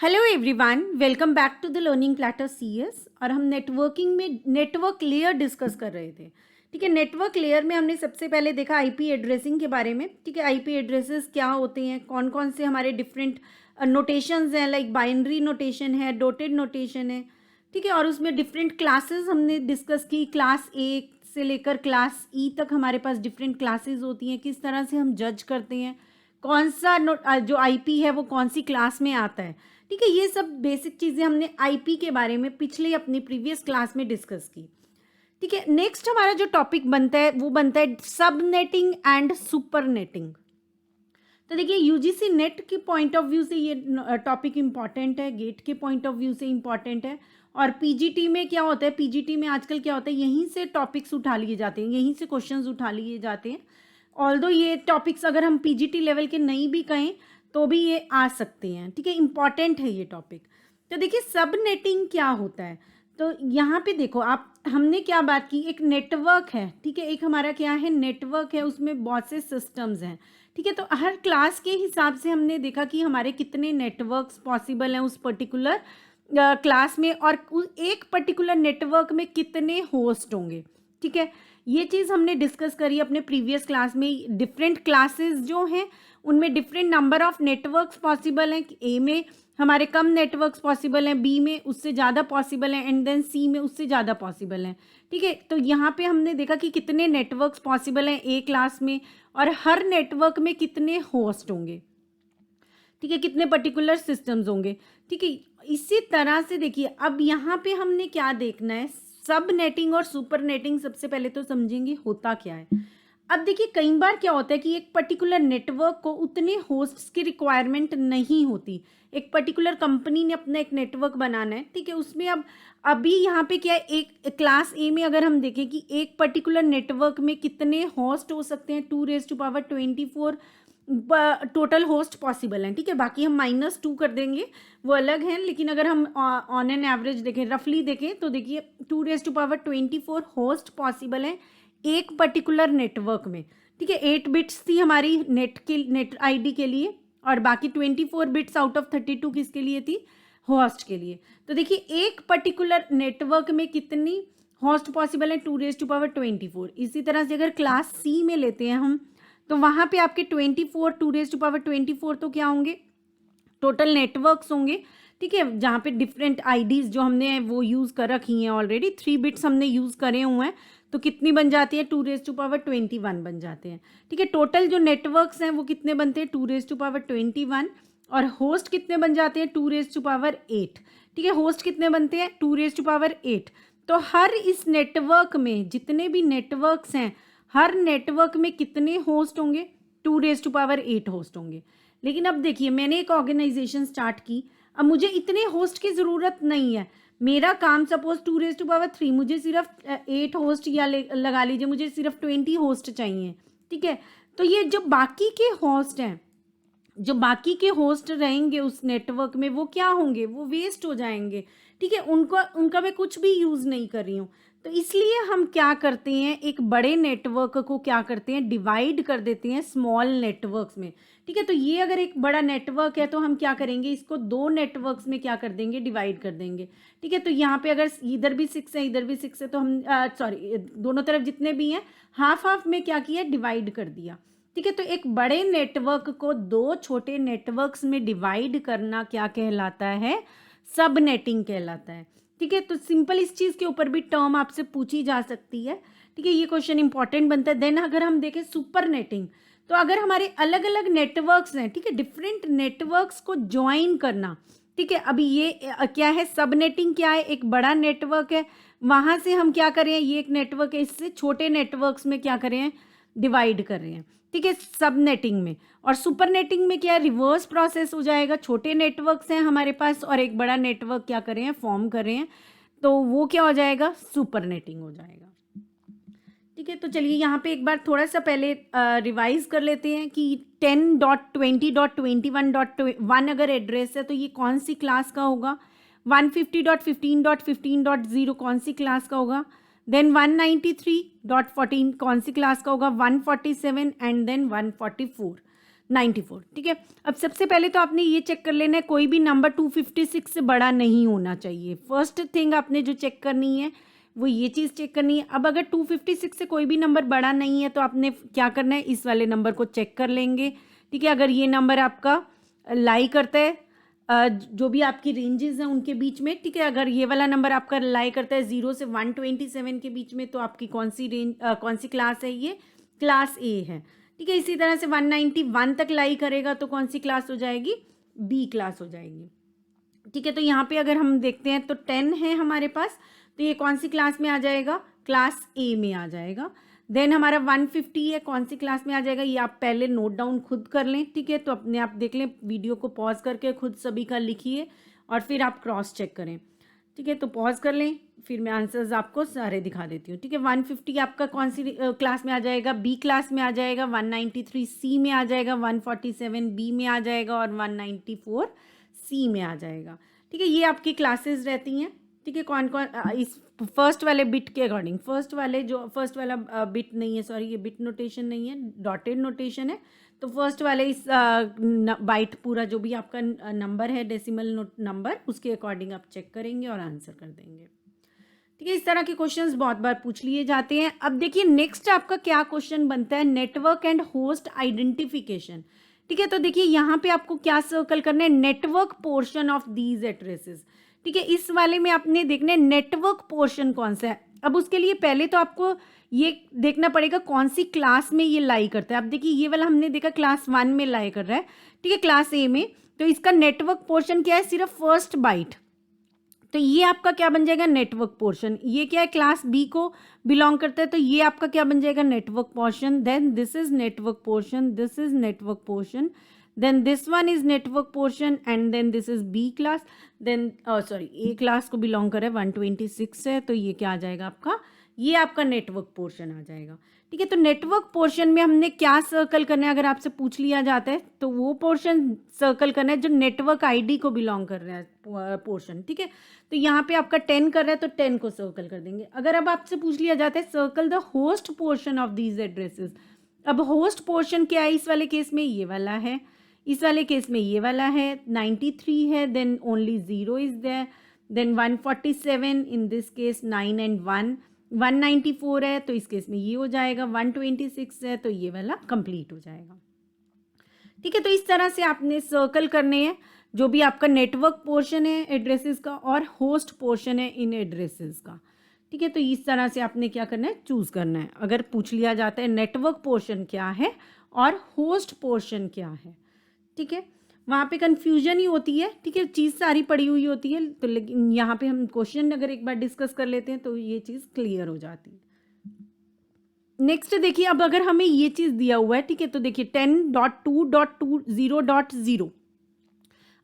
Hello everyone, welcome back to the learning platter CS. और हम networking में network layer discuss कर रहे थे। ठीक है, नेटवर्क लेयर में हमने सबसे पहले देखा आईपी एड्रेसिंग के बारे में। ठीक है, आईपी एड्रेसेस क्या होते हैं, कौन कौन से हमारे डिफरेंट नोटेशंस हैं, लाइक बाइनरी नोटेशन है, डॉटेड नोटेशन है। ठीक है, और उसमें डिफरेंट क्लासेस हमने डिस्कस की। क्लास ए से लेकर क्लास ई तक हमारे पास डिफरेंट क्लासेस होती हैं, किस तरह से हम जज करते हैं कौन सा जो आईपी है वो कौन सी क्लास में आता है। ठीक है, ये सब बेसिक चीज़ें हमने आईपी के बारे में पिछले अपनी प्रीवियस क्लास में डिस्कस की। ठीक है, नेक्स्ट हमारा जो टॉपिक बनता है वो बनता है सबनेटिंग एंड सुपरनेटिंग। तो देखिए, यूजीसी नेट के पॉइंट ऑफ व्यू से ये टॉपिक इम्पॉर्टेंट है, गेट के पॉइंट ऑफ व्यू से इम्पॉर्टेंट है। और पीजीटी में क्या होता है, पीजीटी में आजकल क्या होता है, यहीं से टॉपिक्स उठा लिए जाते हैं, यहीं से क्वेश्चंस उठा लिए जाते हैं। ऑल्दो ये टॉपिक्स अगर हम पीजीटी लेवल के नहीं भी कहें तो भी ये आ सकते हैं। ठीक है, इंपॉर्टेंट है ये टॉपिक। तो देखिए, सब नेटिंग क्या होता है। तो यहाँ पे देखो आप, हमने क्या बात की, एक नेटवर्क है। ठीक है, एक हमारा क्या है, नेटवर्क है, उसमें बहुत से सिस्टम्स हैं। ठीक है, तो हर क्लास के हिसाब से हमने देखा कि हमारे कितने नेटवर्क्स पॉसिबल हैं उस पर्टिकुलर क्लास में, और एक पर्टिकुलर नेटवर्क में कितने होस्ट होंगे। ठीक है, ये चीज़ हमने डिस्कस करी अपने प्रीवियस क्लास में। डिफरेंट क्लासेस जो हैं उनमें different number of networks possible हैं। ए में हमारे कम नेटवर्क्स पॉसिबल हैं, बी में उससे ज़्यादा पॉसिबल हैं, एंड देन सी में उससे ज़्यादा पॉसिबल हैं। ठीक है, तो यहाँ पे हमने देखा कि कितने नेटवर्क्स पॉसिबल हैं ए क्लास में, और हर नेटवर्क में कितने होस्ट होंगे। ठीक है, कितने पर्टिकुलर सिस्टम्स होंगे। ठीक है, इसी तरह से देखिए, अब यहाँ पे हमने क्या देखना है, सब नेटिंग और सुपर नेटिंग सबसे पहले तो समझेंगे होता क्या है। अब देखिए, कई बार क्या होता है कि एक पर्टिकुलर नेटवर्क को उतने होस्ट्स की रिक्वायरमेंट नहीं होती। एक पर्टिकुलर कंपनी ने अपना एक नेटवर्क बनाना है। ठीक है, उसमें अब अभी यहाँ पे क्या है, एक क्लास ए में अगर हम देखें कि एक पर्टिकुलर नेटवर्क में कितने होस्ट हो सकते हैं, 2⁴ टोटल होस्ट पॉसिबल हैं। ठीक है, बाकी हम -2 कर देंगे, वो अलग हैं। लेकिन अगर हम ऑन एन एवरेज देखें, रफली देखें, तो देखिए 2⁴ होस्ट पॉसिबल हैं एक पर्टिकुलर नेटवर्क में। ठीक है, 8 बिट्स थी हमारी नेट आईडी के लिए, और बाकी 24 बिट्स आउट ऑफ 32 किसके लिए थी, होस्ट के लिए। तो देखिए, एक पर्टिकुलर नेटवर्क में कितनी होस्ट पॉसिबल है, 2⁴ इसी तरह से अगर क्लास सी में लेते हैं हम, तो वहाँ पे आपके 2⁴ तो क्या होंगे, टोटल नेटवर्क्स होंगे। ठीक है, जहाँ पे डिफरेंट आईडीज जो हमने वो यूज़ कर रखी हैं ऑलरेडी, 3 बिट्स हमने यूज़ करे हुए हैं, तो कितनी बन जाती है, 2⁻21 बन जाते हैं। ठीक है, टोटल जो नेटवर्क्स हैं वो कितने बनते हैं, 2⁻21, और होस्ट कितने बन जाते हैं, 2⁸ ठीक है, होस्ट कितने बनते हैं, 2⁸ तो हर इस नेटवर्क में जितने भी नेटवर्क्स हैं, हर नेटवर्क में कितने होस्ट होंगे, 2⁸ होस्ट होंगे। लेकिन अब देखिए, मैंने एक ऑर्गेनाइजेशन स्टार्ट की, अब मुझे इतने होस्ट की ज़रूरत नहीं है। मेरा काम सपोज 2⁻3, मुझे सिर्फ 8 होस्ट, या लगा लीजिए मुझे सिर्फ 20 होस्ट चाहिए। ठीक है, तो ये जो बाकी के होस्ट हैं, जो बाकी के होस्ट रहेंगे उस नेटवर्क में, वो क्या होंगे, वो वेस्ट हो जाएंगे। ठीक है, उनका मैं कुछ भी यूज़ नहीं कर रही हूँ। तो इसलिए हम क्या करते हैं, एक बड़े नेटवर्क को क्या करते हैं, डिवाइड कर देते हैं स्मॉल नेटवर्क्स में। ठीक है, तो ये अगर एक बड़ा नेटवर्क है तो हम क्या करेंगे, इसको 2 नेटवर्क्स में क्या कर देंगे, डिवाइड कर देंगे। ठीक है, तो यहाँ पे अगर इधर भी 6 है, इधर भी 6 है, तो हम सॉरी, दोनों तरफ जितने भी हैं हाफ हाफ में क्या किया, डिवाइड कर दिया। ठीक है, तो एक बड़े नेटवर्क को 2 छोटे नेटवर्क्स में डिवाइड करना क्या कहलाता है, सब नेटिंग कहलाता है। ठीक है, तो सिंपल इस चीज़ के ऊपर भी टर्म आपसे पूछी जा सकती है। ठीक है, ये क्वेश्चन इंपॉर्टेंट बनता है। देन अगर हम देखें सुपर नेटिंग, तो अगर हमारे अलग अलग नेटवर्क्स हैं, ठीक है, डिफरेंट नेटवर्क्स को ज्वाइन करना। ठीक है, अभी ये क्या है, सब नेटिंग क्या है, एक बड़ा नेटवर्क है, वहाँ से हम क्या करें, ये एक नेटवर्क है, इससे छोटे नेटवर्क्स में क्या करें, डिवाइड कर रहे हैं। ठीक है, सब नेटिंग में। और सुपर नेटिंग में क्या है, रिवर्स प्रोसेस हो जाएगा, छोटे नेटवर्क्स हैं हमारे पास और एक बड़ा नेटवर्क क्या कर रहे हैं, फॉर्म कर रहे हैं, तो वो क्या हो जाएगा, सुपर नेटिंग हो जाएगा। ठीक है, तो चलिए यहाँ पे एक बार थोड़ा सा पहले रिवाइज कर लेते हैं कि 10.20.21.1 अगर एड्रेस है तो ये कौन सी क्लास का होगा, 150.15.15.0 कौन सी क्लास का होगा, देन 193.14 कौन सी क्लास का होगा, 147 एंड देन 144। 94, ठीक है। अब सबसे पहले तो आपने ये चेक कर लेना है कोई भी नंबर 256 से बड़ा नहीं होना चाहिए। फर्स्ट थिंग आपने जो चेक करनी है वो ये चीज़ चेक करनी है। अब अगर 256 से कोई भी नंबर बड़ा नहीं है तो आपने क्या करना है, इस वाले नंबर को चेक कर लेंगे, ठीक है। अगर ये नंबर आपका लाई करता है जो भी आपकी रेंजेस हैं उनके बीच में, ठीक है, अगर ये वाला नंबर आपका लाई करता है 0 से 127 के बीच में, तो आपकी कौन सी क्लास है, ये क्लास ए है, ठीक है। इसी तरह से 191 तक लाई करेगा तो कौन सी क्लास हो जाएगी, बी क्लास हो जाएगी, ठीक है। तो यहाँ पे अगर हम देखते हैं तो 10 है हमारे पास, तो ये कौन सी क्लास में आ जाएगा, क्लास ए में आ जाएगा। देन हमारा 150 है, कौन सी क्लास में आ जाएगा, ये आप पहले नोट डाउन खुद कर लें, ठीक है। तो अपने आप देख लें, वीडियो को पॉज करके खुद सभी का लिखिए और फिर आप क्रॉस चेक करें, ठीक है। तो पॉज कर लें, फिर मैं आंसर्स आपको सारे दिखा देती हूँ, ठीक है। 150 आपका कौन सी क्लास में आ जाएगा, बी क्लास में आ जाएगा। 193 सी में आ जाएगा, 147 बी में आ जाएगा और 194 सी में आ जाएगा, ठीक है। ये आपकी क्लासेस रहती हैं, ठीक है। कौन कौन इस फर्स्ट वाले बिट के अकॉर्डिंग, फर्स्ट वाला बिट नहीं है, सॉरी, ये बिट नोटेशन नहीं है, डॉटेड नोटेशन है। तो फर्स्ट वाले इस बाइट पूरा जो भी आपका नंबर है, डेसिमल नंबर, उसके अकॉर्डिंग आप चेक करेंगे और आंसर कर देंगे, ठीक है। इस तरह के क्वेश्चंस बहुत बार पूछ लिए जाते हैं। अब देखिए नेक्स्ट आपका क्या क्वेश्चन बनता है, नेटवर्क एंड होस्ट आइडेंटिफिकेशन, ठीक है। तो देखिए यहाँ पे आपको क्या सर्कल करना है, network portion of these addresses, ठीक है। इस वाले में आपने देखना है नेटवर्क पोर्शन कौन सा है। अब उसके लिए पहले तो आपको ये देखना पड़ेगा कौन सी क्लास में ये लाई करता है। अब देखिए ये वाला हमने देखा क्लास 1 में लाई कर रहा है, ठीक है, क्लास ए में। तो इसका नेटवर्क पोर्शन क्या है, सिर्फ फर्स्ट बाइट, तो ये आपका क्या बन जाएगा, नेटवर्क पोर्शन। ये क्या है, क्लास बी को बिलोंग करता है, तो ये आपका क्या बन जाएगा, network portion. Then this is network portion, this is network portion, then this one is network portion and then this is B class, then sorry A class को बिलोंग करे 126 है, तो ये क्या आ जाएगा आपका, ये आपका नेटवर्क पोर्शन आ जाएगा, ठीक है। तो नेटवर्क पोर्शन में हमने क्या सर्कल करना है, अगर आपसे पूछ लिया जाता है तो वो पोर्शन सर्कल करना है जो नेटवर्क आईडी को बिलोंग कर रहा है पोर्शन, ठीक है। तो यहाँ पे आपका 10 कर रहा है तो 10 को सर्कल कर देंगे। अगर अब आपसे पूछ लिया जाता है circle the host portion of these addresses, अब होस्ट पोर्शन क्या है, इस वाले केस में ये वाला है, इस वाले केस में ये वाला है, 93 है, then only 0 is there, then 147 in this case 9 and 1, 194 है तो इस केस में ये हो जाएगा, 126 है तो ये वाला कंप्लीट हो जाएगा, ठीक है। तो इस तरह से आपने सर्कल करने हैं जो भी आपका नेटवर्क पोर्शन है एड्रेसेस का और होस्ट पोर्शन है इन एड्रेसेस का, ठीक है। तो इस तरह से आपने क्या करना है, चूज करना है। अगर पूछ लिया जाता है नेटवर्क पोर्शन क्या है और होस्ट पोर्शन क्या है, ठीक है, वहाँ पे कन्फ्यूजन ही होती है, ठीक है, चीज़ सारी पड़ी हुई होती है। तो लेकिन यहाँ पे हम क्वेश्चन अगर एक बार डिस्कस कर लेते हैं तो ये चीज़ क्लियर हो जाती है। नेक्स्ट देखिए, अब अगर हमें ये चीज़ दिया हुआ है, ठीक है, तो देखिए 10.2.20.0,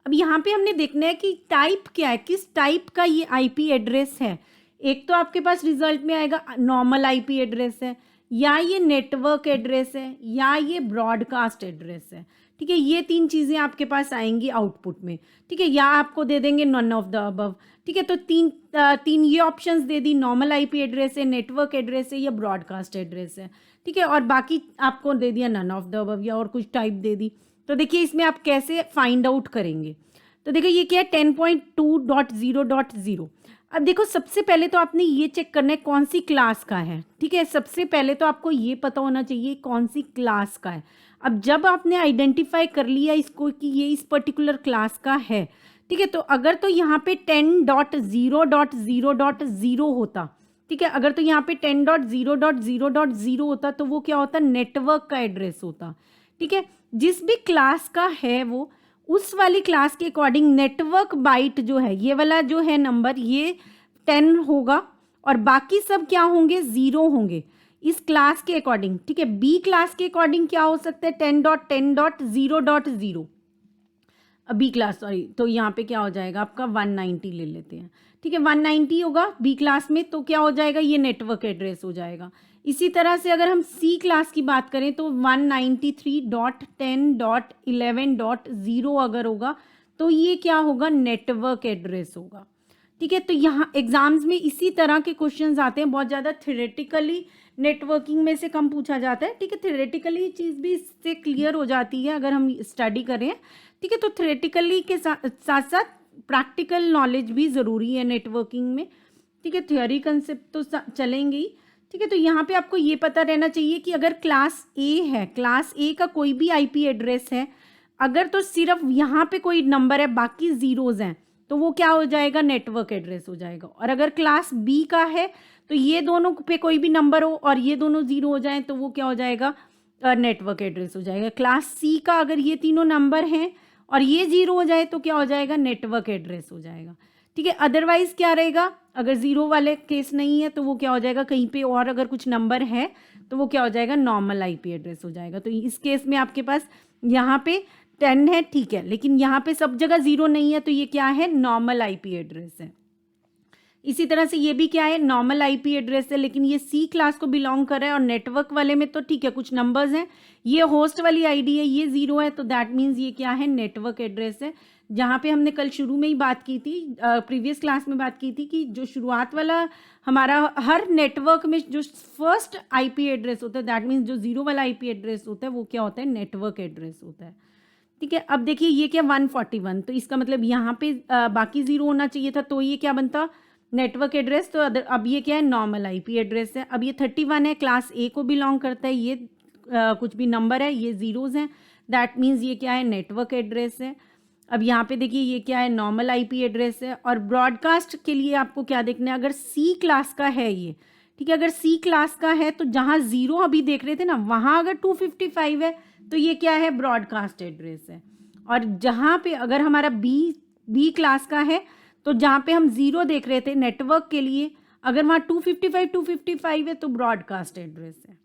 अब यहाँ पे हमने देखना है कि टाइप क्या है, किस टाइप का ये आईपी एड्रेस है। एक तो आपके पास रिजल्ट में आएगा नॉर्मल आईपी एड्रेस है, या ये नेटवर्क एड्रेस है, या ये ब्रॉडकास्ट एड्रेस है, ठीक है। ये तीन चीज़ें आपके पास आएंगी आउटपुट में, ठीक है, या आपको दे देंगे नॉन ऑफ द अबव, ठीक है। तो तीन ये ऑप्शंस दे दी, नॉर्मल आईपी एड्रेस है, नेटवर्क एड्रेस है या ब्रॉडकास्ट एड्रेस है, ठीक है, और बाकी आपको दे दिया नॉन ऑफ द अबव या और कुछ टाइप दे दी। तो देखिए इसमें आप कैसे फाइंड आउट करेंगे, तो देखिए ये क्या है 10.2.0.0। अब देखो सबसे पहले तो आपने ये चेक करना है कौन सी क्लास का है, ठीक है। सबसे पहले तो आपको ये पता होना चाहिए कौन सी क्लास का है। अब जब आपने आइडेंटिफाई कर लिया इसको कि ये इस पर्टिकुलर क्लास का है, ठीक है, तो अगर तो यहाँ पे 10.0.0.0 होता, ठीक है, अगर तो यहाँ पे 10.0.0.0 होता तो वो क्या होता, नेटवर्क का एड्रेस होता, ठीक है। जिस भी क्लास का है वो उस वाली क्लास के अकॉर्डिंग नेटवर्क बाइट जो है, ये वाला जो है नंबर, ये 10 होगा और बाकी सब क्या होंगे, 0 होंगे इस क्लास के अकॉर्डिंग, ठीक है। बी क्लास के अकॉर्डिंग क्या हो सकता है, 10.10.0.0, बी क्लास, सॉरी, तो यहाँ पे क्या हो जाएगा आपका 190 ले लेते हैं, ठीक है, 190 होगा बी क्लास में, तो क्या हो जाएगा, ये नेटवर्क एड्रेस हो जाएगा। इसी तरह से अगर हम सी क्लास की बात करें तो 193.10.11.0 अगर होगा तो ये क्या होगा, नेटवर्क एड्रेस होगा, ठीक है। तो यहाँ एग्जाम्स में इसी तरह के क्वेश्चंस आते हैं, बहुत ज़्यादा थ्योरेटिकली नेटवर्किंग में से कम पूछा जाता है, ठीक है। थ्योरेटिकली चीज़ भी इससे क्लियर हो जाती है अगर हम स्टडी करें, ठीक है। तो थ्योरेटिकली के साथ साथ प्रैक्टिकल नॉलेज भी ज़रूरी है नेटवर्किंग में, ठीक है। थ्योरी कंसेप्ट तो चलेंगे ही, ठीक है। तो यहाँ पे आपको ये पता रहना चाहिए कि अगर क्लास ए है, क्लास ए का कोई भी आईपी एड्रेस है, अगर तो सिर्फ यहाँ पे कोई नंबर है बाकी ज़ीरोज़ हैं तो वो क्या हो जाएगा, नेटवर्क एड्रेस हो जाएगा। और अगर क्लास बी का है तो ये दोनों पे कोई भी नंबर हो और ये दोनों ज़ीरो हो जाएं तो वो क्या हो जाएगा, नेटवर्क एड्रेस हो जाएगा। क्लास सी का अगर ये तीनों नंबर हैं और ये ज़ीरो हो जाए तो क्या हो जाएगा, नेटवर्क एड्रेस हो जाएगा, ठीक है। अदरवाइज़ क्या रहेगा, अगर ज़ीरो वाले केस नहीं है तो वो क्या हो जाएगा, कहीं पे और अगर कुछ नंबर है तो वो क्या हो जाएगा, नॉर्मल आईपी एड्रेस हो जाएगा। तो इस केस में आपके पास यहाँ पे 10 है, ठीक है, लेकिन यहाँ पे सब जगह ज़ीरो नहीं है तो ये क्या है, नॉर्मल आईपी एड्रेस है। इसी तरह से ये भी क्या है, नॉर्मल आईपी एड्रेस है, लेकिन ये सी क्लास को बिलोंग कर रहा है। और नेटवर्क वाले में तो ठीक है कुछ नंबर्स हैं, ये होस्ट वाली आईडी है, ये ज़ीरो है, तो दैट मीन्स ये क्या है, नेटवर्क एड्रेस है। जहाँ पे हमने कल शुरू में ही बात की थी, प्रीवियस क्लास में बात की थी कि जो शुरुआत वाला हमारा हर नेटवर्क में जो फर्स्ट आईपी एड्रेस होता है, दैट मीन्स जो ज़ीरो वाला आईपी एड्रेस होता है वो क्या होता है, नेटवर्क एड्रेस होता है, ठीक है। अब देखिए ये क्या 141, तो इसका मतलब यहाँ पे बाकी ज़ीरो होना चाहिए था, तो ये क्या बनता, नेटवर्क एड्रेस। तो अब ये क्या है, नॉर्मल आईपी एड्रेस है। अब ये 31 है, क्लास ए को बिलोंग करता है, ये कुछ भी नंबर है, ये ज़ीरोज़ हैं, दैट मीन्स ये क्या है, नेटवर्क एड्रेस है। अब यहाँ पे देखिए ये क्या है, नॉर्मल आईपी एड्रेस है। और ब्रॉडकास्ट के लिए आपको क्या देखना है, अगर सी क्लास का है ये, ठीक है, अगर सी क्लास का है तो जहाँ ज़ीरो अभी देख रहे थे ना, वहाँ अगर 255 है तो ये क्या है, ब्रॉडकास्ट एड्रेस है। और जहाँ पे अगर हमारा बी क्लास का है तो जहाँ पे हम ज़ीरो देख रहे थे नेटवर्क के लिए, अगर वहाँ 255 है तो ब्रॉडकास्ट एड्रेस है,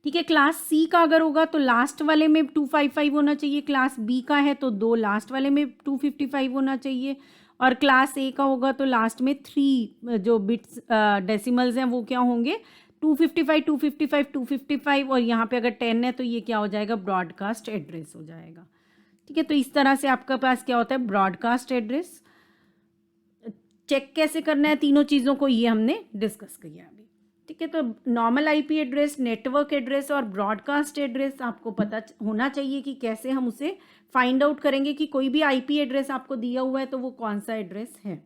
ठीक है। क्लास सी का अगर होगा तो लास्ट वाले में 255 होना चाहिए, क्लास बी का है तो दो लास्ट वाले में 255 होना चाहिए, और क्लास ए का होगा तो लास्ट में 3 जो बिट्स डेसिमल्स हैं वो क्या होंगे, 255 255 255, और यहाँ पे अगर 10 है तो ये क्या हो जाएगा, ब्रॉडकास्ट एड्रेस हो जाएगा, ठीक है। तो इस तरह से आपका पास क्या होता है, ब्रॉडकास्ट एड्रेस। चेक कैसे करना है तीनों चीज़ों को, ये हमने डिस्कस किया अभी, ठीक है। तो normal IP address, network address और ब्रॉडकास्ट एड्रेस आपको पता होना चाहिए कि कैसे हम उसे फाइंड आउट करेंगे कि कोई भी आईपी एड्रेस आपको दिया हुआ है तो वो कौन सा एड्रेस है।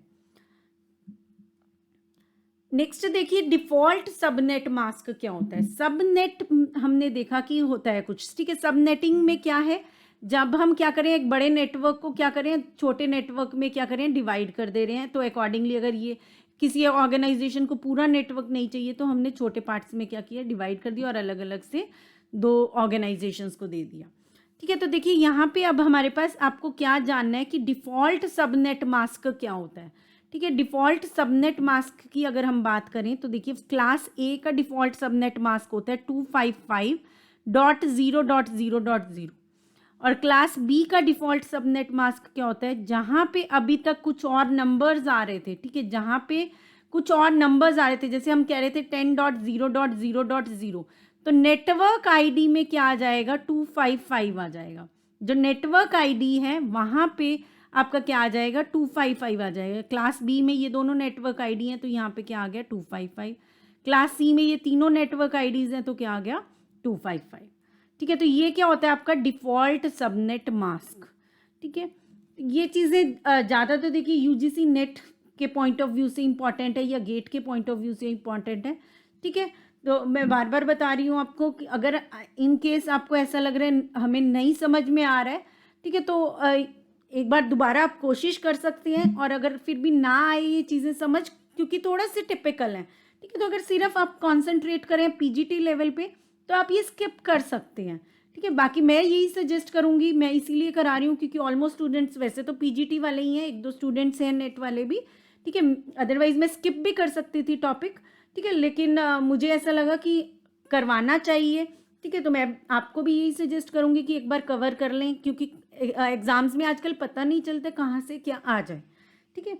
नेक्स्ट देखिए, डिफॉल्ट सबनेट मास्क क्या होता है। सबनेट हमने देखा कि होता है कुछ, ठीक है। सबनेटिंग में क्या है, जब हम क्या करें, एक बड़े नेटवर्क को क्या करें, छोटे नेटवर्क में क्या करें, डिवाइड कर दे रहे हैं, तो अकॉर्डिंगली अगर ये किसी ऑर्गेनाइजेशन को पूरा नेटवर्क नहीं चाहिए तो हमने छोटे पार्ट्स में क्या किया, डिवाइड कर दिया और अलग अलग से 2 ऑर्गेनाइजेशंस को दे दिया, ठीक है। तो देखिए यहाँ पे अब हमारे पास आपको क्या जानना है कि डिफ़ॉल्ट सबनेट मास्क क्या होता है, ठीक है। डिफ़ॉल्ट सबनेट मास्क की अगर हम बात करें तो देखिए क्लास ए का डिफ़ॉल्ट सबनेट मास्क होता है 255.0.0.0, और क्लास बी का डिफ़ॉल्ट सबनेट मास्क क्या होता है, जहाँ पे अभी तक कुछ और नंबर्स आ रहे थे, ठीक है, जहाँ पे कुछ और नंबर्स आ रहे थे, जैसे हम कह रहे थे 10.0.0.0, तो नेटवर्क आईडी में क्या आ जाएगा, 255 आ जाएगा। जो नेटवर्क आईडी है वहाँ पे आपका क्या आ जाएगा, 255 आ जाएगा। क्लास बी में ये दोनों नेटवर्क आईडी हैं तो यहाँ पे क्या आ गया, 255। क्लास सी में ये तीनों नेटवर्क आईडीज़ हैं तो क्या आ गया, 255, ठीक है। तो ये क्या होता है आपका डिफ़ॉल्ट सबनेट मास्क, ठीक है। ये चीज़ें ज़्यादा तो देखिए यूजीसी नेट के पॉइंट ऑफ व्यू से इम्पॉर्टेंट है या गेट के पॉइंट ऑफ व्यू से इम्पॉर्टेंट है, ठीक है। तो मैं बार बार बता रही हूँ आपको कि अगर इन केस आपको ऐसा लग रहा है हमें नहीं समझ में आ रहा है, ठीक है, तो एक बार दोबारा आप कोशिश कर सकते हैं, और अगर फिर भी ना आए ये चीज़ें समझ, क्योंकि थोड़ा से टिपिकल हैं, ठीक है, तो अगर सिर्फ आप कॉन्सेंट्रेट करें पीजीटी लेवल पे तो आप ये स्किप कर सकते हैं, ठीक है। बाकी मैं यही सजेस्ट करूँगी, मैं इसीलिए करा रही हूँ क्योंकि ऑलमोस्ट स्टूडेंट्स वैसे तो पीजीटी वाले ही हैं, 1-2 स्टूडेंट्स हैं नेट वाले भी, ठीक है, अदरवाइज़ मैं स्किप भी कर सकती थी टॉपिक, ठीक है, लेकिन मुझे ऐसा लगा कि करवाना चाहिए, ठीक है। तो मैं आपको भी यही सजेस्ट करूँगी कि एक बार कवर कर लें, क्योंकि एग्ज़ाम्स में आजकल पता नहीं चलता कहाँ से क्या आ जाए, ठीक है।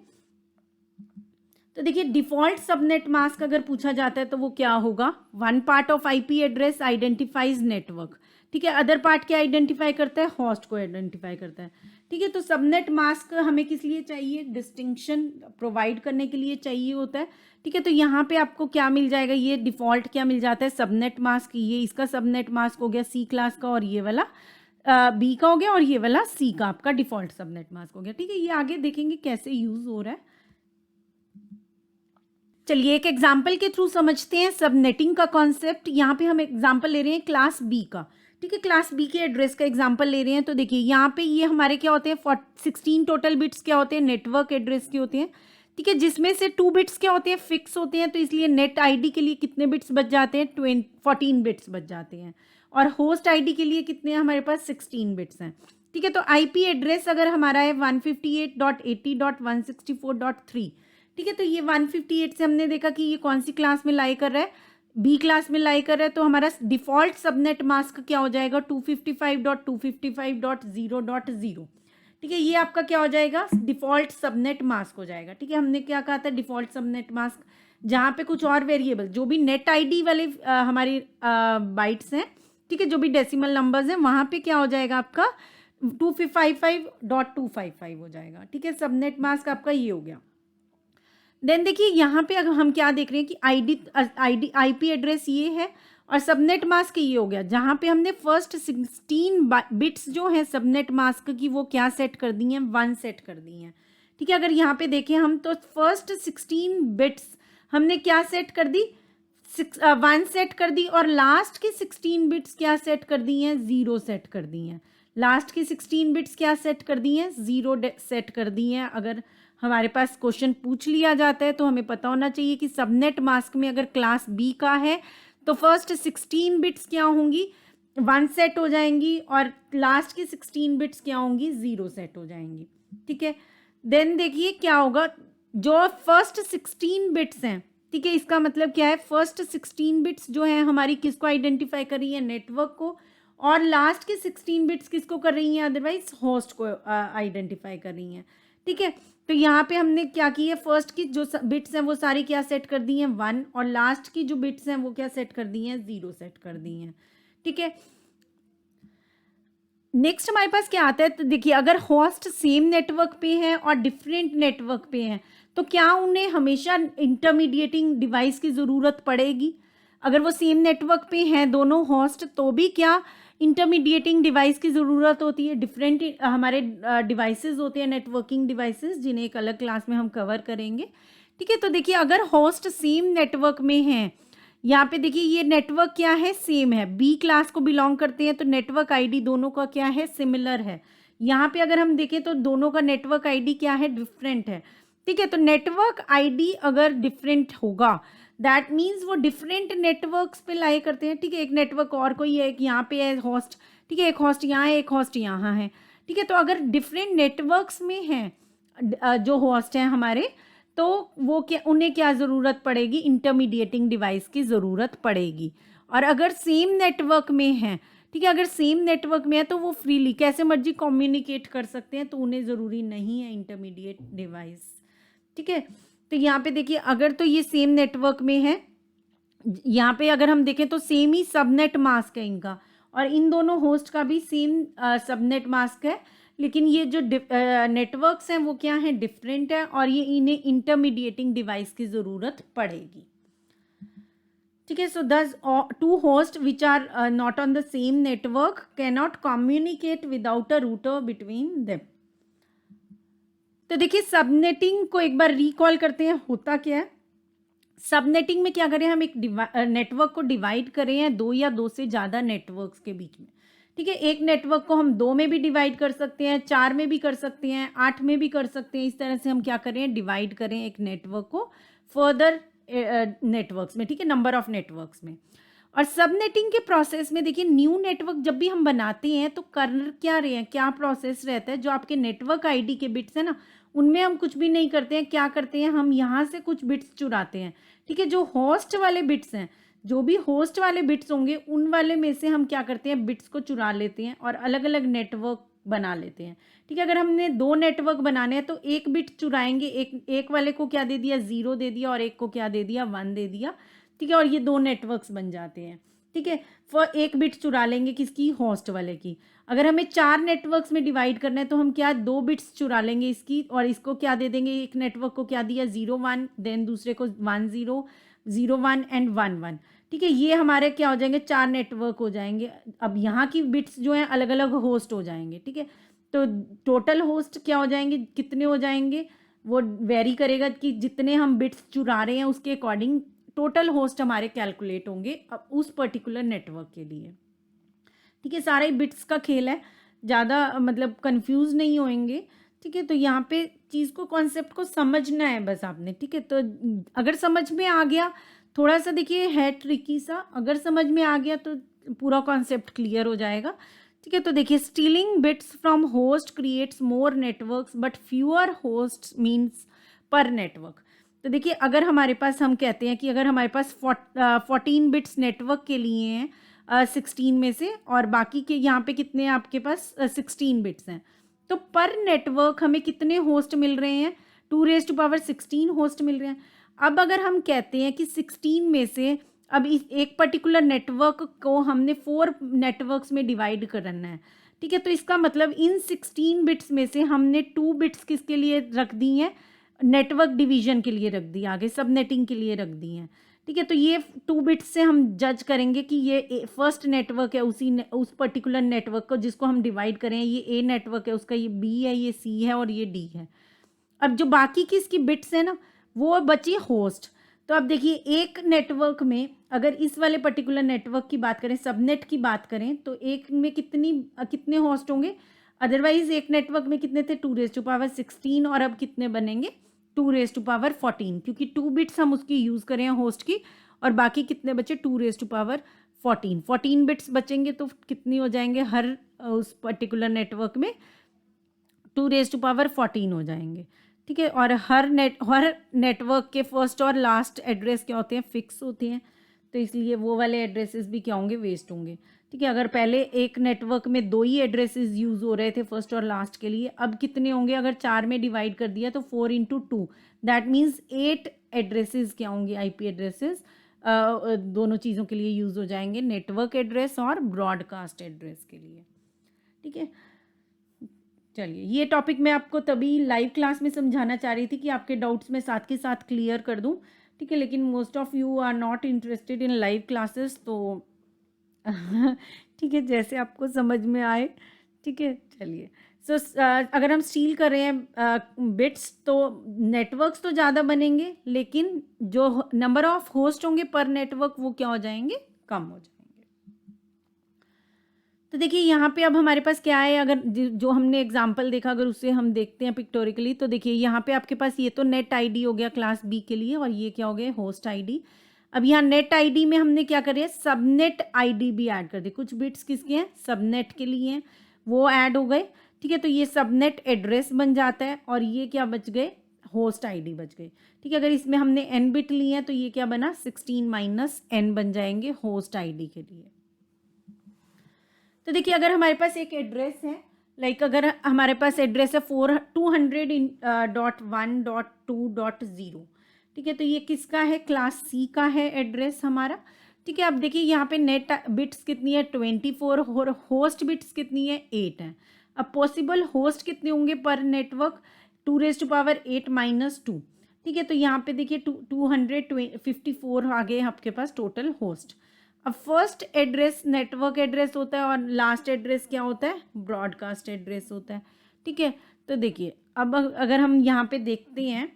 तो देखिए डिफ़ॉल्ट सबनेट मास्क अगर पूछा जाता है तो वो क्या होगा, 1 part of IP address identifies network, ठीक है, अदर पार्ट क्या आइडेंटिफाई करता है, होस्ट को आइडेंटिफाई करता है, ठीक है। तो सबनेट मास्क हमें किस लिए चाहिए, डिस्टिंक्शन प्रोवाइड करने के लिए चाहिए होता है। ठीक है, तो यहाँ पे आपको क्या मिल जाएगा, ये डिफ़ॉल्ट क्या मिल जाता है, सबनेट मास्क, ये इसका सबनेट मास्क हो गया सी क्लास का, और ये वाला बी का हो गया, और ये वाला सी का आपका डिफ़ॉल्ट सबनेट मास्क हो गया। ठीक है, ये आगे देखेंगे कैसे यूज़ हो रहा है। चलिए एक एग्जाम्पल के थ्रू समझते हैं सबनेटिंग का कॉन्सेप्ट। यहाँ पे हम एग्जाम्पल ले रहे हैं क्लास बी का। ठीक है, क्लास बी के एड्रेस का एग्जाम्पल ले रहे हैं। तो देखिए यहाँ पे ये हमारे क्या होते हैं, 16 टोटल बिट्स क्या होते हैं, नेटवर्क एड्रेस के होते हैं। ठीक है, जिसमें से 2 बिट्स क्या होते हैं, फिक्स होते हैं, तो इसलिए नेट आईडी के लिए कितने बिट्स बच जाते हैं, 14 बिट्स बच जाते हैं। और होस्ट आईडी के लिए कितने हैं हमारे पास, 16 बिट्स हैं। ठीक है, तो आईपी एड्रेस अगर हमारा है 158.80.164.3। ठीक है, तो ये 158 से हमने देखा कि ये कौन सी क्लास में लाई कर रहा है, बी क्लास में लाई कर रहा है। तो हमारा डिफॉल्ट सबनेट मास्क क्या हो जाएगा, 255.255.0.0। ठीक है, ये आपका क्या हो जाएगा, डिफॉल्ट सबनेट मास्क हो जाएगा। ठीक है, हमने क्या कहा था, डिफॉल्ट सबनेट मास्क, जहाँ पे कुछ और वेरिएबल जो भी नेट आईडी वाले हमारी बाइट्स हैं, ठीक है, जो भी डेसिमल नंबर्स हैं, वहाँ पे क्या हो जाएगा आपका 255.255 हो जाएगा। ठीक है, सबनेट मास्क आपका ये हो गया। देन देखिए यहाँ पे अगर हम क्या देख रहे हैं कि आईपी एड्रेस ये है और सबनेट मास्क ये हो गया, जहाँ पे हमने फर्स्ट 16 बिट्स जो है सबनेट मास्क की वो क्या सेट कर दी हैं, 1 सेट कर दी हैं। ठीक है, अगर यहाँ पे देखें हम तो फर्स्ट 16 बिट्स हमने क्या सेट कर दी, 1 सेट कर दी, और लास्ट की 16 बिट्स क्या सेट कर दी हैं, 0 सेट कर दी हैं। लास्ट की 16 बिट्स क्या सेट कर दी हैं, 0 सेट कर दी हैं। अगर हमारे पास क्वेश्चन पूछ लिया जाता है तो हमें पता होना चाहिए कि सबनेट मास्क में अगर क्लास बी का है तो फर्स्ट 16 बिट्स क्या होंगी, 1 सेट हो जाएंगी, और लास्ट की 16 बिट्स क्या होंगी, 0 सेट हो जाएंगी। ठीक है, देन देखिए क्या होगा, जो फर्स्ट 16 बिट्स हैं, ठीक है, इसका मतलब क्या है, फर्स्ट 16 बिट्स जो है हमारी किसको आइडेंटिफाई कर रही है, नेटवर्क को, और लास्ट की 16 बिट्स किसको कर रही हैं, अदरवाइज होस्ट को आइडेंटिफाई कर रही हैं। ठीक है, तो यहाँ पे हमने क्या की है, फर्स्ट की जो बिट्स हैं वो सारी क्या सेट कर दी हैं, 1, और लास्ट की जो बिट्स हैं वो क्या सेट कर दी हैं, 0 सेट कर दी हैं। ठीक है, नेक्स्ट हमारे पास क्या आता है, तो देखिए अगर होस्ट सेम नेटवर्क पे है और डिफरेंट नेटवर्क पे हैं तो क्या उन्हें हमेशा इंटरमीडिएटिंग डिवाइस की ज़रूरत पड़ेगी। अगर वो सेम नेटवर्क पे हैं दोनों होस्ट तो भी क्या इंटरमीडिएटिंग डिवाइस की ज़रूरत होती है। डिफरेंट हमारे डिवाइसेस होते हैं, नेटवर्किंग डिवाइसेस, जिन्हें एक अलग क्लास में हम कवर करेंगे। ठीक है, तो देखिए अगर होस्ट सेम नेटवर्क में हैं, यहाँ पे देखिए ये नेटवर्क क्या है, सेम है, बी क्लास को बिलोंग करते हैं, तो नेटवर्क आईडी दोनों का क्या है, सिमिलर है। यहाँ पे अगर हम देखें तो दोनों का नेटवर्क आईडी क्या है, डिफरेंट है। ठीक है, तो नेटवर्क आईडी अगर डिफरेंट होगा दैट मीन्स वो डिफरेंट नेटवर्क्स पे लाई करते हैं। ठीक है, एक नेटवर्क और कोई है, एक यहाँ पे है होस्ट, ठीक है, एक होस्ट यहाँ है, एक होस्ट यहाँ है। ठीक है, तो अगर डिफरेंट नेटवर्क्स में हैं जो होस्ट हैं हमारे, तो वो क्या, उन्हें क्या ज़रूरत पड़ेगी, इंटरमीडिएटिंग डिवाइस की ज़रूरत पड़ेगी। और अगर सेम नेटवर्क में है, ठीक है, अगर सेम नेटवर्क में है तो वो फ्रीली कैसे मर्जी कम्युनिकेट कर सकते हैं, तो उन्हें ज़रूरी नहीं है इंटरमीडिएट डिवाइस। ठीक है, तो यहाँ पे देखिए अगर तो ये सेम नेटवर्क में है, यहाँ पे अगर हम देखें तो सेम ही सबनेट मास्क है इनका, और इन दोनों होस्ट का भी सेम सबनेट मास्क है, लेकिन ये जो नेटवर्क्स हैं वो क्या हैं, डिफरेंट है, और ये इन्हें इंटरमीडिएटिंग डिवाइस की ज़रूरत पड़ेगी। ठीक है, so these 2 host which are not on the same network can not communicate without a router between them. तो देखिए सबनेटिंग को एक बार रिकॉल करते हैं, होता क्या है। सबनेटिंग में क्या करें, हम एक नेटवर्क को डिवाइड करें हैं 2 या 2 से ज़्यादा नेटवर्क्स के बीच में। ठीक है, एक नेटवर्क को हम 2 में भी डिवाइड कर सकते हैं, 4 में भी कर सकते हैं, 8 में भी कर सकते हैं। इस तरह से हम क्या करें, डिवाइड करें एक नेटवर्क को फर्दर नेटवर्क्स में। ठीक है, नंबर ऑफ नेटवर्क्स में। और सबनेटिंग के प्रोसेस में देखिए न्यू नेटवर्क जब भी हम बनाते हैं तो कर क्या रहे हैं, क्या प्रोसेस रहता है, जो आपके नेटवर्क आईडी के बिट्स हैं ना, उनमें हम कुछ भी नहीं करते हैं। क्या करते हैं, हम यहाँ से कुछ बिट्स चुराते हैं। ठीक है, जो होस्ट वाले बिट्स हैं, जो भी होस्ट वाले बिट्स होंगे उन वाले में से हम क्या करते हैं, बिट्स को चुरा लेते हैं और अलग अलग नेटवर्क बना लेते हैं। ठीक है, अगर हमने 2 नेटवर्क बनाने हैं तो एक बिट चुराएंगे, एक वाले को क्या दे दिया, 0 दे दिया, और एक को क्या दे दिया, 1 दे दिया। ठीक है, और ये 2 नेटवर्क्स बन जाते हैं। ठीक है। फॉर एक बिट चुरा लेंगे किसकी, होस्ट वाले की। अगर हमें 4 नेटवर्क्स में डिवाइड करना है तो हम क्या 2 बिट्स चुरा लेंगे इसकी, और इसको क्या दे देंगे, एक नेटवर्क को क्या दिया 0 1, देन दूसरे को 1 0 0 1 एंड 1 1। ठीक है, ये हमारे क्या हो जाएंगे, 4 नेटवर्क हो जाएंगे। अब यहाँ की बिट्स जो हैं अलग अलग होस्ट हो जाएंगे। ठीक है, तो टोटल होस्ट क्या हो जाएंगे, कितने हो जाएंगे, वो वेरी करेगा कि जितने हम बिट्स चुरा रहे हैं उसके अकॉर्डिंग टोटल होस्ट हमारे कैलकुलेट होंगे अब उस पर्टिकुलर नेटवर्क के लिए। ठीक है, सारे बिट्स का खेल है, ज़्यादा मतलब कंफ्यूज नहीं होंगे। ठीक है, तो यहाँ पे चीज़ को, कॉन्सेप्ट को समझना है बस आपने। ठीक है, तो अगर समझ में आ गया, थोड़ा सा देखिए है ट्रिकी सा, अगर समझ में आ गया तो पूरा कॉन्सेप्ट क्लियर हो जाएगा। ठीक है, तो देखिए stealing bits from host creates more networks but fewer host means पर नेटवर्क। तो देखिए अगर हमारे पास, हम कहते हैं कि अगर हमारे पास 14 बिट्स नेटवर्क के लिए हैं 16 में से, और बाकी के यहाँ पे कितने आपके पास 16 बिट्स हैं, तो पर नेटवर्क हमें कितने होस्ट मिल रहे हैं, 2⁻16 होस्ट मिल रहे हैं। अब अगर हम कहते हैं कि 16 में से अब इस एक पर्टिकुलर नेटवर्क को हमने 4 नेटवर्क्स में डिवाइड करना है। ठीक है, तो इसका मतलब इन 16 बिट्स में से हमने 2 बिट्स किसके लिए रख दी हैं, नेटवर्क डिवीजन के लिए रख दी, आगे सबनेटिंग के लिए रख दी हैं। ठीक है, तो ये 2 बिट्स से हम जज करेंगे कि ये फर्स्ट नेटवर्क है, उस पर्टिकुलर नेटवर्क को जिसको हम डिवाइड करें, ये ए नेटवर्क है, उसका ये बी है, ये सी है और ये डी है। अब जो बाकी की इसकी बिट्स है ना, वो बची होस्ट। तो अब देखिए एक नेटवर्क में अगर इस वाले पर्टिकुलर नेटवर्क की बात करें, सबनेट की बात करें, तो एक में कितने होस्ट होंगे, अदरवाइज एक नेटवर्क में कितने थे 2⁻16, और अब कितने बनेंगे 2⁻14, क्योंकि 2 बिट्स हम उसकी यूज़ करें होस्ट की, और बाकी कितने बचे 2⁻14, 14 बिट्स बचेंगे, तो कितनी हो जाएंगे हर उस पर्टिकुलर नेटवर्क में 2⁻14 हो जाएंगे। ठीक है, और हर नेटवर्क के फर्स्ट और लास्ट एड्रेस क्या होते हैं, फिक्स होते हैं, तो इसलिए वो वाले एड्रेसेस भी क्या होंगे, वेस्ट होंगे। ठीक है, अगर पहले एक नेटवर्क में 2 ही एड्रेसेस यूज़ हो रहे थे फर्स्ट और लास्ट के लिए, अब कितने होंगे, अगर 4 में डिवाइड कर दिया तो 4 × 2, दैट मीन्स 8 एड्रेसेस क्या होंगे, आईपी एड्रेसेस दोनों चीज़ों के लिए यूज़ हो जाएंगे, नेटवर्क एड्रेस और ब्रॉडकास्ट एड्रेस के लिए। ठीक है, चलिए ये टॉपिक मैं आपको तभी लाइव क्लास में समझाना चाह रही थी कि आपके डाउट्स मैं साथ के साथ क्लियर कर दूं। ठीक है, लेकिन most of you are not interested in live classes, तो ठीक है जैसे आपको समझ में आए। ठीक है, चलिए सो अगर हम स्टील कर रहे हैं बिट्स, तो नेटवर्क्स तो ज़्यादा बनेंगे, लेकिन जो नंबर ऑफ होस्ट होंगे पर नेटवर्क वो क्या हो जाएंगे, कम हो जाएंगे। तो देखिए यहाँ पे अब हमारे पास क्या है, अगर जो हमने एग्जांपल देखा अगर उसे हम देखते हैं पिक्टोरिकली, तो देखिए यहाँ पे आपके पास ये तो नेट आईडी हो गया क्लास बी के लिए, और ये क्या हो गया, होस्ट आईडी। अब यहाँ नेट आईडी में हमने क्या करें, सबनेट आईडी भी ऐड कर दी, कुछ बिट्स किसके हैं, सबनेट के लिए हैं, वो ऐड हो गए। ठीक है, तो ये सबनेट एड्रेस बन जाता है, और ये क्या बच गए, होस्ट आईडी बच गए। ठीक है, अगर इसमें हमने n बिट लिए हैं तो ये क्या बना, 16 - n बन जाएंगे होस्ट आईडी के लिए। तो देखिए अगर हमारे पास एक एड्रेस है, लाइक अगर हमारे पास एड्रेस है 200.1.2.0, ठीक है, तो ये किसका है, क्लास सी का है एड्रेस हमारा। ठीक है, अब देखिए यहाँ पे नेट बिट्स कितनी है 24, और होस्ट बिट्स कितनी है 8 है। अब पॉसिबल होस्ट कितने होंगे पर नेटवर्क, 2⁻8 - 2। ठीक है, तो यहाँ पे देखिए 254 आ गए आपके पास टोटल होस्ट। अब फर्स्ट एड्रेस नेटवर्क एड्रेस होता है, और लास्ट एड्रेस क्या होता है, ब्रॉडकास्ट एड्रेस होता है। ठीक है, तो देखिए अब अगर हम यहाँ पे देखते हैं,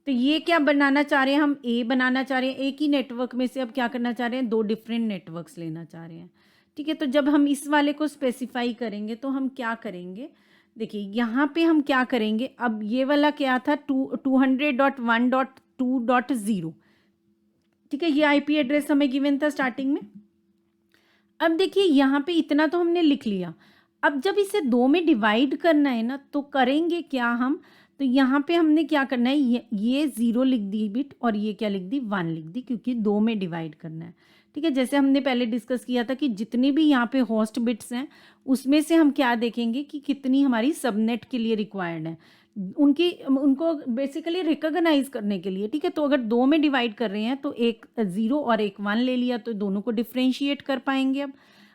तो ये क्या बनाना चाह रहे हैं, हम ए बनाना चाह रहे हैं, एक ही नेटवर्क में से अब क्या करना चाह रहे हैं, 2 डिफरेंट नेटवर्क्स लेना चाह रहे हैं। ठीक है, तो जब हम इस वाले को स्पेसिफाई करेंगे तो हम क्या करेंगे, देखिए यहाँ पे हम क्या करेंगे, अब ये वाला क्या था 200.1.2.0। ठीक है, ये आईपी एड्रेस हमें गिवन था स्टार्टिंग में। अब देखिए यहाँ पे इतना तो हमने लिख लिया, अब जब इसे 2 में डिवाइड करना है ना, तो करेंगे क्या हम, तो यहाँ पे हमने क्या करना है, ये 0 लिख दी बिट, और ये क्या लिख दी, 1 लिख दी, क्योंकि 2 में डिवाइड करना है। ठीक है, जैसे हमने पहले डिस्कस किया था कि जितनी भी यहाँ पे होस्ट बिट्स हैं उसमें से हम क्या देखेंगे कि कितनी हमारी सबनेट के लिए रिक्वायर्ड है। उनकी उनको बेसिकली रिकॉग्नाइज करने के लिए, ठीक है। तो अगर 2 में डिवाइड कर रहे हैं तो एक 0 और एक 1 ले लिया तो दोनों को डिफरेंशिएट कर पाएंगे। अब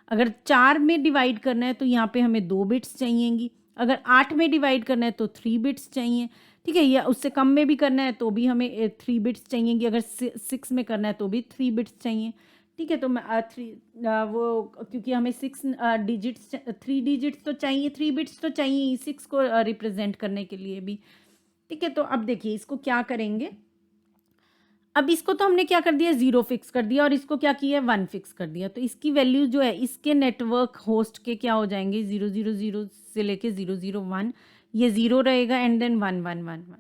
अगर 4 में डिवाइड करना है तो यहाँ पे हमें 2 बिट्स चाहिएंगी। अगर 8 में डिवाइड करना है तो 3 बिट्स चाहिए, ठीक है। या उससे कम में भी करना है तो भी हमें 3 बिट्स चाहिएंगी। अगर 6 में करना है तो भी 3 बिट्स चाहिए, ठीक है। तो मैं वो क्योंकि हमें 6 डिजिट्स 3 डिजिट्स तो चाहिए, 3 बिट्स तो चाहिए 6 को रिप्रेजेंट करने के लिए भी, ठीक है। तो अब देखिए इसको क्या करेंगे। अब इसको तो हमने क्या कर दिया, 0 फिक्स कर दिया और इसको क्या किया, 1 फिक्स कर दिया। तो इसकी वैल्यू जो है इसके नेटवर्क होस्ट के क्या हो जाएंगे, 000 से लेके 001, ये 0 रहेगा एंड देन 1111।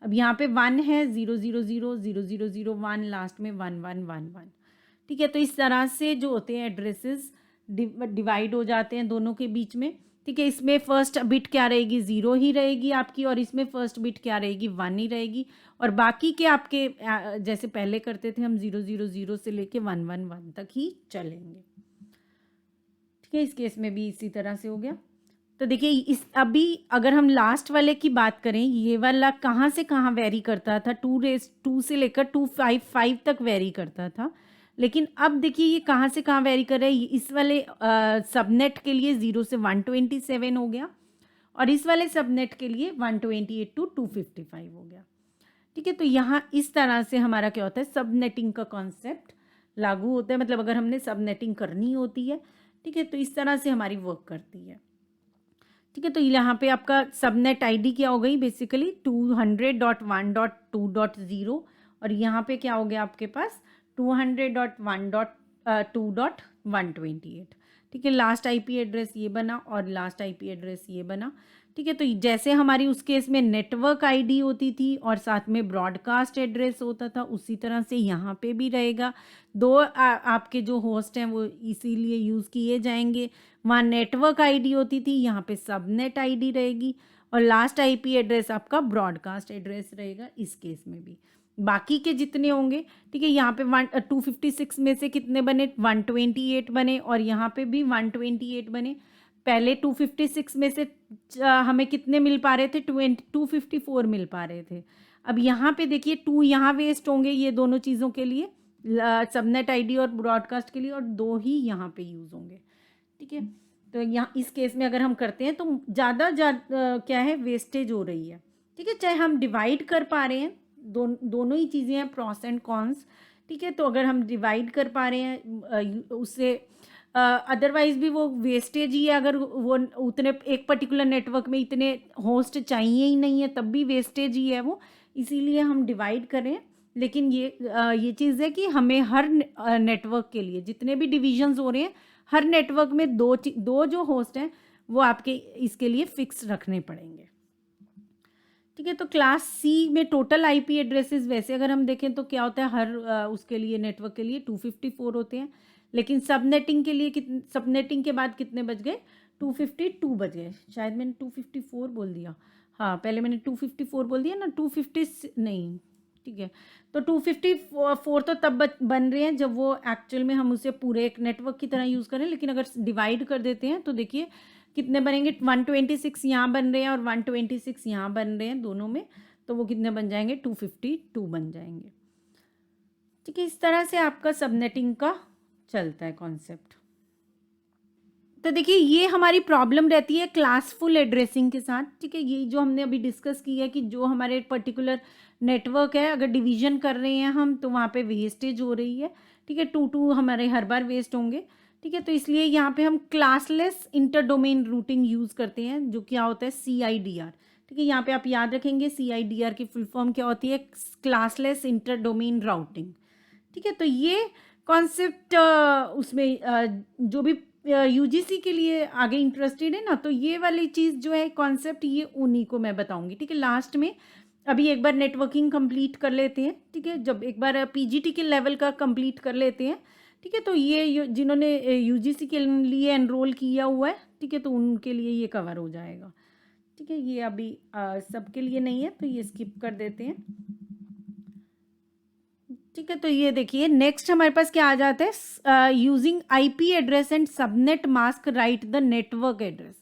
अब यहाँ पे 1 है, 0000001, लास्ट में 1111, ठीक है। तो इस तरह से जो होते हैं एड्रेसेस डिवाइड हो जाते हैं दोनों के बीच में, ठीक है। इसमें फर्स्ट बिट क्या रहेगी, 0 ही रहेगी आपकी, और इसमें फर्स्ट बिट क्या रहेगी, 1 ही रहेगी। और बाकी के आपके जैसे पहले करते थे हम 000 से लेके 111 तक ही चलेंगे, ठीक है। इस केस में भी इसी तरह से हो गया। तो देखिए इस अभी अगर हम लास्ट वाले की बात करें, ये वाला कहाँ से कहाँ वेरी करता था, 2 से लेकर 255 तक वेरी करता था। लेकिन अब देखिए ये कहाँ से कहाँ वेरी कर रहा है, इस वाले सबनेट के लिए 0 से 127 हो गया और इस वाले सबनेट के लिए 128 to 255 हो गया, ठीक है। तो यहाँ इस तरह से हमारा क्या होता है, सबनेटिंग का कॉन्सेप्ट लागू होता है। मतलब अगर हमने सबनेटिंग करनी होती है, ठीक है, तो इस तरह से हमारी वर्क करती है, ठीक है। तो यहाँ पे आपका सबनेट आईडी क्या हो गई, बेसिकली 200.1.2.0 और यहाँ पे क्या हो गया आपके पास 200.1.2.128, ठीक है। लास्ट आईपी एड्रेस ये बना और लास्ट आईपी एड्रेस ये बना, ठीक है। तो जैसे हमारी उस केस में नेटवर्क आईडी होती थी और साथ में ब्रॉडकास्ट एड्रेस होता था, उसी तरह से यहाँ पे भी रहेगा। दो आपके जो होस्ट हैं वो इसीलिए यूज़ किए जाएंगे। वहाँ नेटवर्क आईडी होती थी, यहाँ पे सबनेट आईडी रहेगी और लास्ट आईपी एड्रेस आपका ब्रॉडकास्ट एड्रेस रहेगा इस केस में भी। बाकी के जितने होंगे, ठीक है, यहाँ पे 256 में से कितने बने, 128 बने और यहाँ पे भी 128 बने। पहले 256 में से हमें कितने मिल पा रहे थे, 254 मिल पा रहे थे। अब यहाँ पे देखिए 2 यहाँ वेस्ट होंगे ये दोनों चीज़ों के लिए, सबनेट आईडी और ब्रॉडकास्ट के लिए, और 2 ही यहाँ पे यूज़ होंगे, ठीक है। तो यहाँ इस केस में अगर हम करते हैं तो ज़्यादा क्या है, वेस्टेज हो रही है, ठीक है। चाहे हम डिवाइड कर पा रहे हैं, दोनों ही चीज़ें हैं, प्रॉस एंड कॉन्स, ठीक है। तो अगर हम डिवाइड कर पा रहे हैं उससे अदरवाइज भी वो वेस्टेज ही है। अगर वो उतने एक पर्टिकुलर नेटवर्क में इतने होस्ट चाहिए ही नहीं है तब भी वेस्टेज ही है वो, इसीलिए हम डिवाइड करें। लेकिन ये चीज़ है कि हमें हर नेटवर्क के लिए जितने भी डिविजन्स हो रहे हैं, हर नेटवर्क में दो जो होस्ट हैं वो आपके इसके लिए फिक्स रखने पड़ेंगे, ठीक है। तो क्लास सी में टोटल आईपी एड्रेसेस वैसे अगर हम देखें तो क्या होता है, हर उसके लिए नेटवर्क के लिए 254 होते हैं। लेकिन सबनेटिंग के लिए सबनेटिंग के बाद कितने बच गए, 252 बच गए। शायद मैंने 254 बोल दिया, हाँ पहले मैंने 254 बोल दिया ना, 250 नहीं, ठीक है। तो 254 तो तब बन रहे हैं जब वो एक्चुअल में हम उसे पूरे एक नेटवर्क की तरह यूज़ करें। लेकिन अगर डिवाइड कर देते हैं तो देखिए कितने बनेंगे, 126 यहाँ बन रहे हैं और 126 यहाँ बन रहे हैं दोनों में, तो वो कितने बन जाएंगे, 252 बन जाएंगे, ठीक है। इस तरह से आपका सबनेटिंग का चलता है कॉन्सेप्ट। तो देखिए ये हमारी प्रॉब्लम रहती है क्लासफुल एड्रेसिंग के साथ, ठीक है। ये जो हमने अभी डिस्कस किया है कि जो हमारे पर्टिकुलर नेटवर्क है अगर डिवीजन कर रहे हैं हम तो वहाँ पे वेस्टेज हो रही है, ठीक है। 2 हमारे हर बार वेस्ट होंगे, ठीक है। तो इसलिए यहाँ पे हम classless inter domain routing use करते हैं, जो क्या होता है CIDR, ठीक है। यहाँ पे आप याद रखेंगे CIDR की फुल फॉर्म क्या होती है, क्लासलेस इंटर डोमेन राउटिंग, ठीक है। तो ये कॉन्सेप्ट उसमें जो भी UGC के लिए आगे इंटरेस्टेड है ना, तो ये वाली चीज़ जो है कॉन्सेप्ट ये उन्हीं को मैं बताऊंगी, ठीक है। लास्ट में अभी एक बार नेटवर्किंग कंप्लीट कर लेते हैं, ठीक है। जब एक बार PGT के लेवल का कंप्लीट कर लेते हैं, ठीक है, तो ये जिन्होंने UGC के लिए एनरोल किया हुआ है, ठीक है, तो उनके लिए ये कवर हो जाएगा, ठीक है। ये अभी सबके लिए नहीं है तो ये स्किप कर देते हैं, ठीक है। तो ये देखिए नेक्स्ट हमारे पास क्या आ जाता है, using IP address and subnet mask right the network address.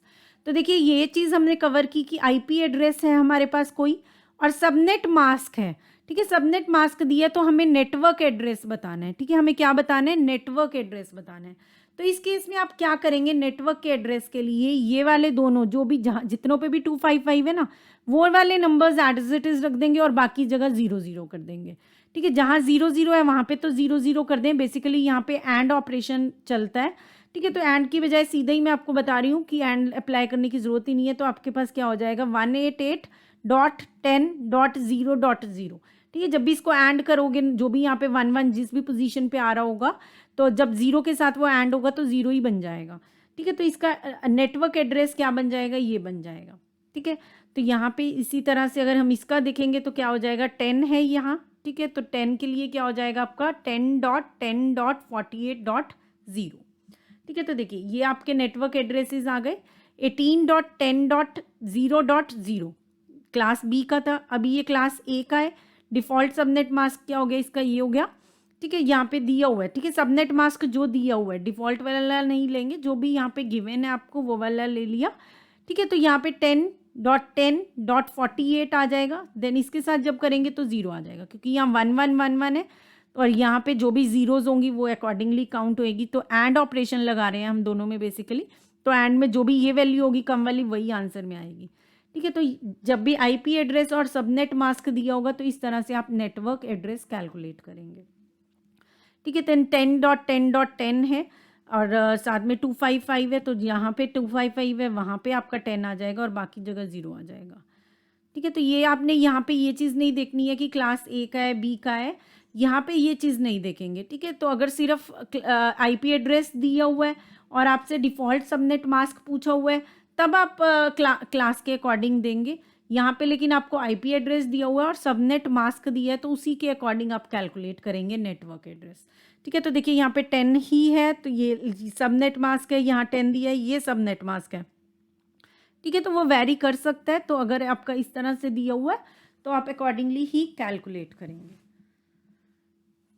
तो देखिए ये चीज़ हमने कवर की कि आईपी एड्रेस है हमारे पास कोई और सबनेट मास्क है, ठीक है। सबनेट मास्क दिया तो हमें नेटवर्क एड्रेस बताना है, ठीक है। हमें क्या बताना है? नेटवर्क एड्रेस बताना है। तो इस केस में आप क्या करेंगे? नेटवर्क के एड्रेस के लिए ये वाले दोनों जो भी जहाँ जितनों पे भी 255 है ना, वो वाले नंबर्स एज इट इज रख देंगे और बाकी जगह 0 0 कर देंगे, ठीक है। जहाँ 0 0 है वहाँ पे तो 0 0 कर दें। बेसिकली यहाँ पे एंड ऑपरेशन चलता है, ठीक है। तो एंड की बजाय सीधे ही मैं आपको बता रही हूँ कि एंड अप्लाई करने की ज़रूरत ही नहीं है। तो आपके पास क्या हो जाएगा? 188.10.0.0, ठीक है। जब भी इसको एंड करोगे, जो भी यहाँ पे 1 1 जिस भी पोजीशन पे आ रहा होगा, तो जब 0 के साथ वो एंड होगा तो 0 ही बन जाएगा, ठीक है। तो इसका नेटवर्क एड्रेस क्या बन जाएगा? ये बन जाएगा, ठीक है। तो यहाँ पे इसी तरह से अगर हम इसका देखेंगे तो क्या हो जाएगा? 10 है यहाँ, ठीक है। तो 10 के लिए क्या हो जाएगा आपका? 10.10.48.0, ठीक है। तो देखिए ये आपके नेटवर्क एड्रेसेस आ गए। 18.10.0.0 क्लास बी का था, अभी ये क्लास ए का है। डिफ़ॉल्ट सबनेट मास्क क्या हो गया इसका? ये हो गया, ठीक है। यहाँ पे दिया हुआ है, ठीक है। सबनेट मास्क जो दिया हुआ है, डिफ़ॉल्ट वाला नहीं लेंगे, जो भी यहाँ पे गिवन है आपको वो वाला ले लिया, ठीक है। तो यहाँ पे 10.10.48 आ जाएगा। देन इसके साथ जब करेंगे तो 0 आ जाएगा, क्योंकि यहाँ 1 1 1 1 है और यहाँ पे जो भी ज़ीरोज़ होंगी वो अकॉर्डिंगली काउंट होएगी। तो एंड ऑपरेशन लगा रहे हैं हम दोनों में बेसिकली। तो एंड में जो भी ये वैल्यू होगी कम वाली वही आंसर में आएगी, ठीक है। तो जब भी आईपी एड्रेस और सबनेट मास्क दिया होगा तो इस तरह से आप नेटवर्क एड्रेस कैलकुलेट करेंगे, ठीक है। 10.10.10 है और साथ में 255 है, तो यहाँ पे 255 है, वहाँ पे आपका 10 आ जाएगा और बाकी जगह 0 आ जाएगा, ठीक है। तो ये आपने यहाँ पे ये चीज़ नहीं देखनी है कि क्लास ए का है बी का है, यहाँ पे ये चीज़ नहीं देखेंगे, ठीक है। तो अगर सिर्फ आईपी एड्रेस दिया हुआ है और आपसे डिफ़ॉल्ट सबनेट मास्क पूछा हुआ है तब आप क्लास के अकॉर्डिंग देंगे। यहाँ पे लेकिन आपको आईपी एड्रेस दिया हुआ है और सबनेट मास्क दिया है तो उसी के अकॉर्डिंग आप कैलकुलेट करेंगे नेटवर्क एड्रेस, ठीक है। तो देखिए यहाँ पे 10 ही है तो ये सबनेट मास्क है, यहाँ 10 दिया है, ये सबनेट मास्क है, ठीक है। तो वो वेरी कर सकता है। तो अगर आपका इस तरह से दिया हुआ है तो आप अकॉर्डिंगली ही कैलकुलेट करेंगे,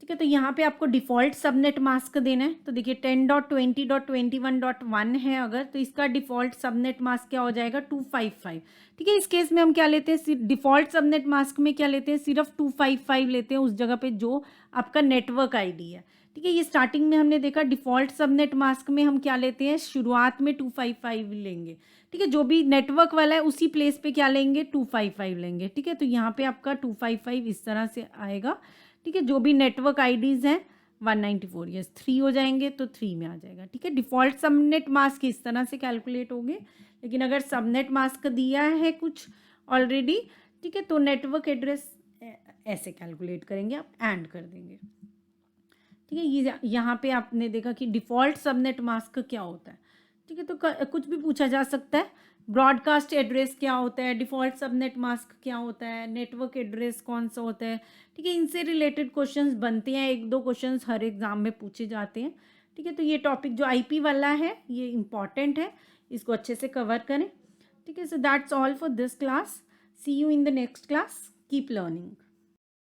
ठीक है। तो यहाँ पे आपको डिफ़ॉल्ट सबनेट मास्क देना है। तो देखिए 10.20.21.1 है अगर, तो इसका डिफ़ॉल्ट सबनेट मास्क क्या हो जाएगा? 255, ठीक है। इस केस में हम क्या लेते हैं? डिफ़ॉल्ट सबनेट मास्क में क्या लेते हैं? सिर्फ 255 लेते हैं उस जगह पे जो आपका नेटवर्क आईडी है, ठीक है। ये स्टार्टिंग में हमने देखा डिफ़ॉल्ट सबनेट मास्क में हम क्या लेते हैं? शुरुआत में 255 लेंगे, ठीक है। जो भी नेटवर्क वाला है उसी प्लेस पे क्या लेंगे? 255 लेंगे, ठीक है। तो यहाँ पे आपका 255 इस तरह से आएगा, ठीक है। जो भी नेटवर्क आईडीज़ हैं 194, यस 3 हो जाएंगे तो 3 में आ जाएगा, ठीक है। डिफ़ॉल्ट सबनेट मास्क इस तरह से कैलकुलेट होंगे, लेकिन अगर सबनेट मास्क दिया है कुछ ऑलरेडी, ठीक है, तो नेटवर्क एड्रेस ऐसे कैलकुलेट करेंगे, आप एंड कर देंगे, ठीक है। ये यहाँ पे आपने देखा कि डिफ़ॉल्ट सबनेट मास्क क्या होता है, ठीक है। तो कुछ भी पूछा जा सकता है। ब्रॉडकास्ट एड्रेस क्या होता है, डिफ़ॉल्ट सबनेट मास्क क्या होता है, नेटवर्क एड्रेस कौन सा होता है, ठीक है। इनसे रिलेटेड क्वेश्चंस बनते हैं, 1-2 क्वेश्चंस हर एग्ज़ाम में पूछे जाते हैं, ठीक है। तो ये टॉपिक जो आईपी वाला है ये इम्पॉर्टेंट है, इसको अच्छे से कवर करें, ठीक है। So that's all for this class, see you in the next class, keep learning.